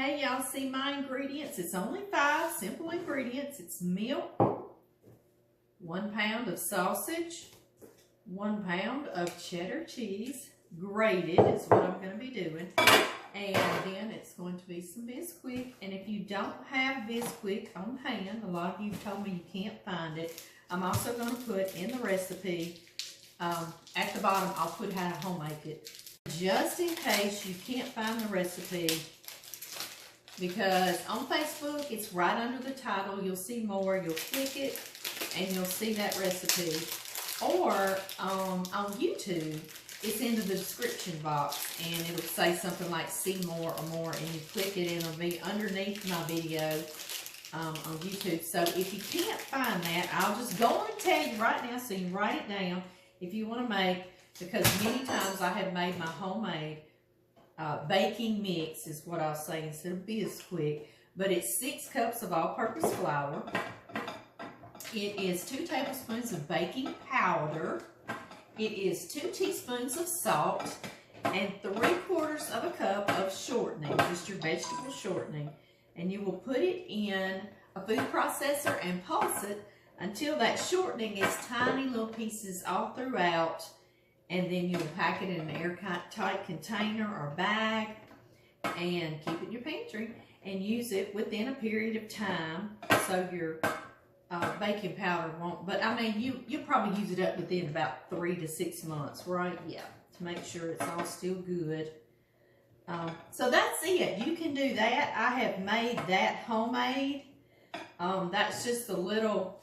Hey, y'all see my ingredients. It's only 5 simple ingredients. It's milk, 1 pound of sausage, 1 pound of cheddar cheese, grated is what I'm going to be doing. And then it's going to be some Bisquick. And if you don't have Bisquick on hand, a lot of you told me you can't find it, I'm also going to put in the recipe, at the bottom, I'll put how to homemade it. Just in case you can't find the recipe, because on Facebook, it's right under the title. You'll see more. You'll click it, and you'll see that recipe. Or on YouTube, it's in the description box, and it'll say something like "see more" or "more," and you click it, and it'll be underneath my video on YouTube. So if you can't find that, I'll just go and tell you right now, so you can write it down if you want to make. Because many times I have made my homemade baking mix, is what I'll say instead of Bisquick. But it's 6 cups of all-purpose flour. It is 2 tablespoons of baking powder. It is 2 teaspoons of salt and 3/4 of a cup of shortening, just your vegetable shortening. And you will put it in a food processor and pulse it until that shortening is tiny little pieces all throughout. And then you'll pack it in an airtight container or bag and keep it in your pantry and use it within a period of time, so your baking powder won't, but I mean, you'll probably use it up within about 3 to 6 months, right? Yeah, to make sure it's all still good. So that's it. You can do that. I have made that homemade. That's just a little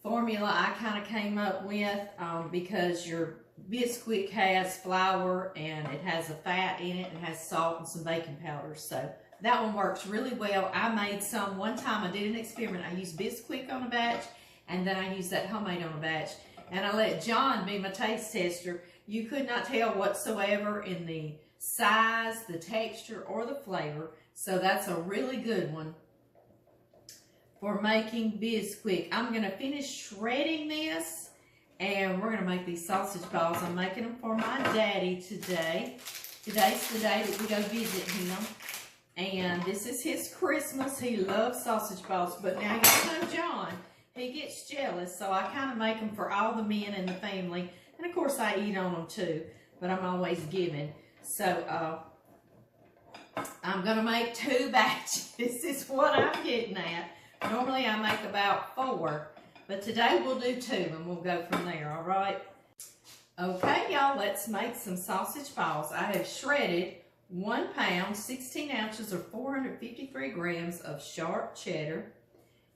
formula I kind of came up with because your Bisquick has flour and it has a fat in it and has salt and some baking powder. So that one works really well. I made some one time. I did an experiment. I used Bisquick on a batch, and then I used that homemade on a batch. And I let John be my taste tester. You could not tell whatsoever in the size, the texture, or the flavor. So that's a really good one for making Bisquick. I'm going to finish shredding this, and we're going to make these sausage balls. I'm making them for my daddy today. Today's the day that we go visit him. And this is his Christmas. He loves sausage balls. But now you know John, he gets jealous. So I kind of make them for all the men in the family. And of course I eat on them too. But I'm always giving. So I'm going to make 2 batches. This is what I'm getting at. Normally I make about 4. But today we'll do 2 and we'll go from there, all right? Okay, y'all, let's make some sausage balls. I have shredded 1 pound, 16 ounces, or 453 grams of sharp cheddar.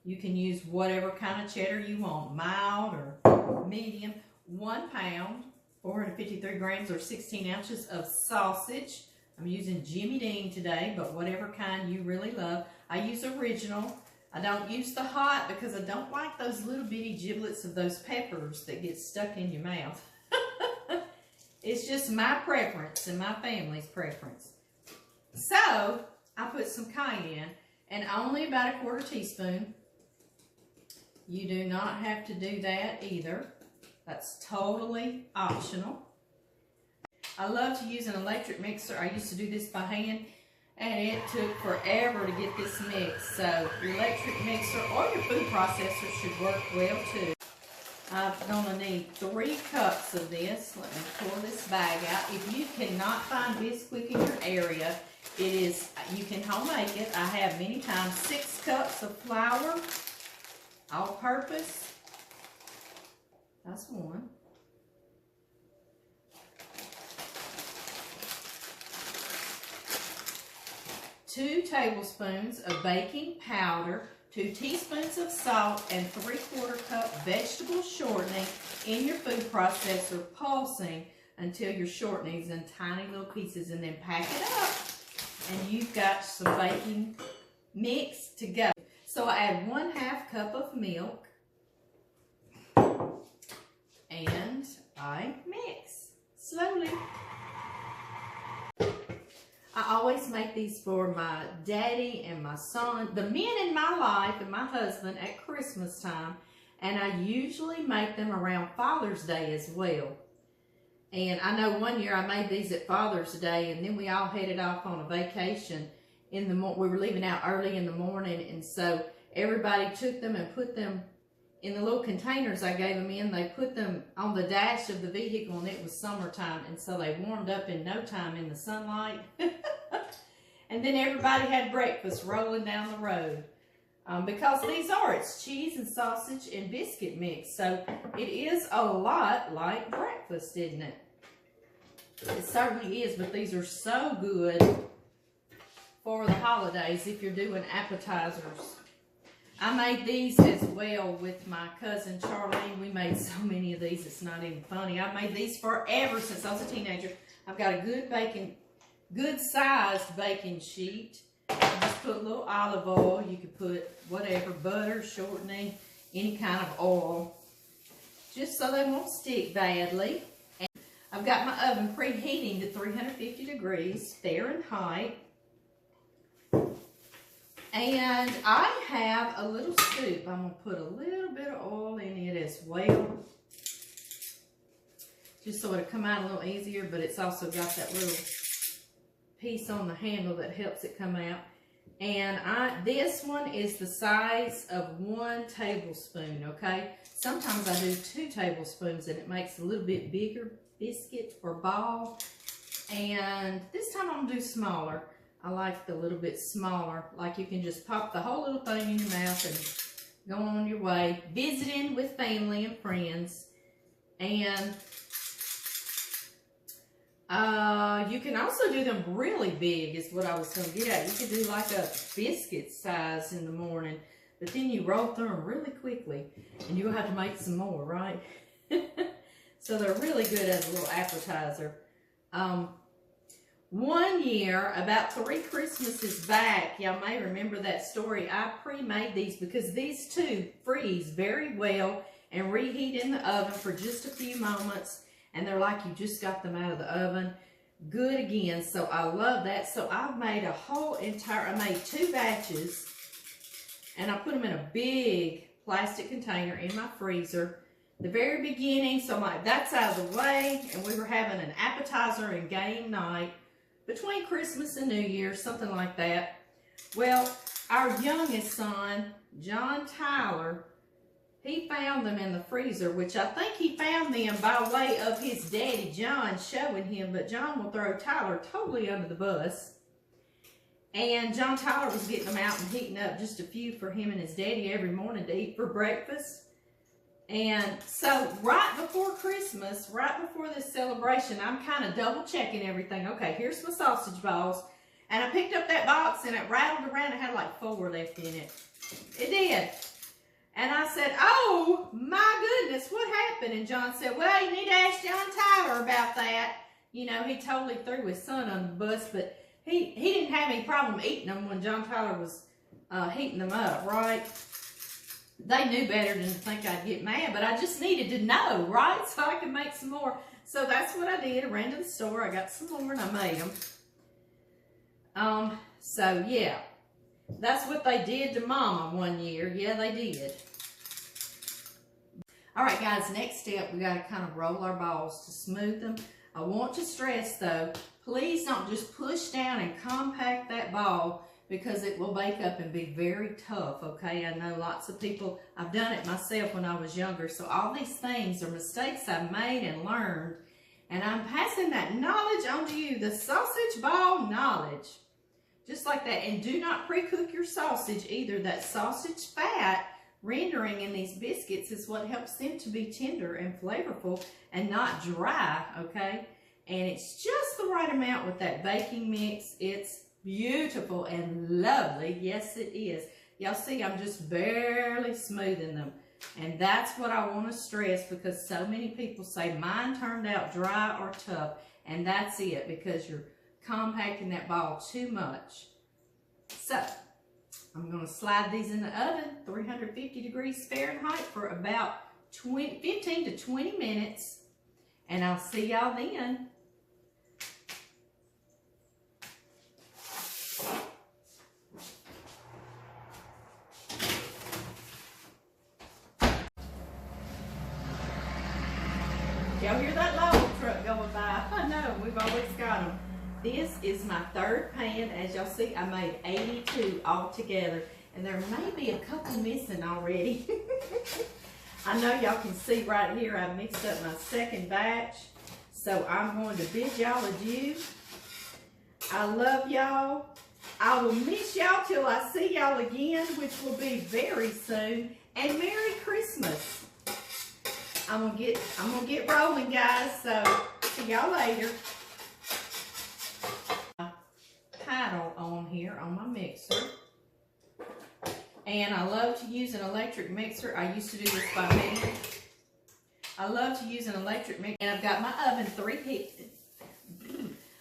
You can use whatever kind of cheddar you want, mild or medium. 1 pound, 453 grams, or 16 ounces of sausage. I'm using Jimmy Dean today, but whatever kind you really love. I use original. I don't use the hot because I don't like those little bitty giblets of those peppers that get stuck in your mouth. It's just my preference and my family's preference. So, I put some cayenne and only about 1/4 teaspoon. You do not have to do that either. That's totally optional. I love to use an electric mixer. I used to do this by hand, and it took forever to get this mix. So your electric mixer or your food processor should work well too. I'm going to need 3 cups of this. Let me pour this bag out. If you cannot find Bisquick in your area, you can homemade it. I have many times 6 cups of flour, all purpose. That's 1. 2 tablespoons of baking powder, 2 teaspoons of salt, and 3/4 cup vegetable shortening in your food processor, pulsing until your shortening is in tiny little pieces, and then pack it up. And you've got some baking mix to go. So I add 1/2 cup of milk, and I mix slowly. I always make these for my daddy and my son, the men in my life, and my husband at Christmas time. And I usually make them around Father's Day as well. And I know one year I made these at Father's Day, and then we all headed off on a vacation we were leaving out early in the morning, and so everybody took them and put them in the little containers I gave them in. They put them on the dash of the vehicle, and it was summertime, and so they warmed up in no time in the sunlight. And then everybody had breakfast rolling down the road. Because it's cheese and sausage and biscuit mix, so it is a lot like breakfast, isn't it? It certainly is, but these are so good for the holidays if you're doing appetizers. I made these as well with my cousin Charlene. We made so many of these, it's not even funny. I've made these forever since I was a teenager. I've got a good sized baking sheet. Just put a little olive oil. You could put whatever, butter, shortening, any kind of oil, just so they won't stick badly. And I've got my oven preheating to 350 degrees Fahrenheit. And I have a little scoop. I'm going to put a little bit of oil in it as well, just so it'll come out a little easier, but it's also got that little piece on the handle that helps it come out. And this one is the size of 1 tablespoon, okay? Sometimes I do 2 tablespoons and it makes a little bit bigger biscuit or ball. And this time I'm gonna do smaller. I like the little bit smaller, like you can just pop the whole little thing in your mouth and go on your way, visiting with family and friends. And you can also do them really big is what I was going to get at. You can do like a biscuit size in the morning, but then you roll through them really quickly and you'll have to make some more, right? So they're really good as a little appetizer. One year, about 3 Christmases back, y'all may remember that story, I pre-made these because these two freeze very well and reheat in the oven for just a few moments. And they're like you just got them out of the oven. Good again, so I love that. So I've made I made 2 batches, and I put them in a big plastic container in my freezer. The very beginning, so that's out of the way, and we were having an appetizer and game night between Christmas and New Year's, something like that. Well, our youngest son, John Tyler, he found them in the freezer, which I think he found them by way of his daddy, John, showing him. But John will throw Tyler totally under the bus. And John Tyler was getting them out and heating up just a few for him and his daddy every morning to eat for breakfast. And so right before Christmas, right before this celebration, I'm kind of double checking everything. Okay, here's my sausage balls. And I picked up that box and it rattled around. It had like 4 left in it. It did. And I said, oh, my goodness, what happened? And John said, well, you need to ask John Tyler about that. You know, he totally threw his son on the bus, but he didn't have any problem eating them when John Tyler was heating them up, right? They knew better than to think I'd get mad, but I just needed to know, right? So I could make some more. So that's what I did. I ran to the store, I got some more, and I made them. So, yeah. That's what they did to Mama one year. Yeah, they did. All right, guys, next step, we got to kind of roll our balls to smooth them. I want to stress, though, please don't just push down and compact that ball because it will bake up and be very tough, okay? I know lots of people, I've done it myself when I was younger, so all these things are mistakes I've made and learned, and I'm passing that knowledge on to you, the sausage ball knowledge. Just like that. And do not pre-cook your sausage either. That sausage fat rendering in these biscuits is what helps them to be tender and flavorful and not dry, okay? And it's just the right amount with that baking mix. It's beautiful and lovely. Yes, it is. Y'all see, I'm just barely smoothing them. And that's what I want to stress because so many people say mine turned out dry or tough. And that's it, because you're compacting that ball too much. So I'm going to slide these in the oven, 350 degrees Fahrenheit for about 15 to 20 minutes, and I'll see y'all then. Y'all hear that log truck going by? I know, we've always got them. This is my third pan. As y'all see, I made 82 altogether, and there may be a couple missing already. I know y'all can see right here I mixed up my second batch, so I'm going to bid y'all adieu. I love y'all. I will miss y'all till I see y'all again, which will be very soon. And Merry Christmas. I'm gonna get rolling, guys. So see y'all later. Paddle on here on my mixer, and I love to use an electric mixer. I used to do this by hand. I love to use an electric mixer, and I've got my oven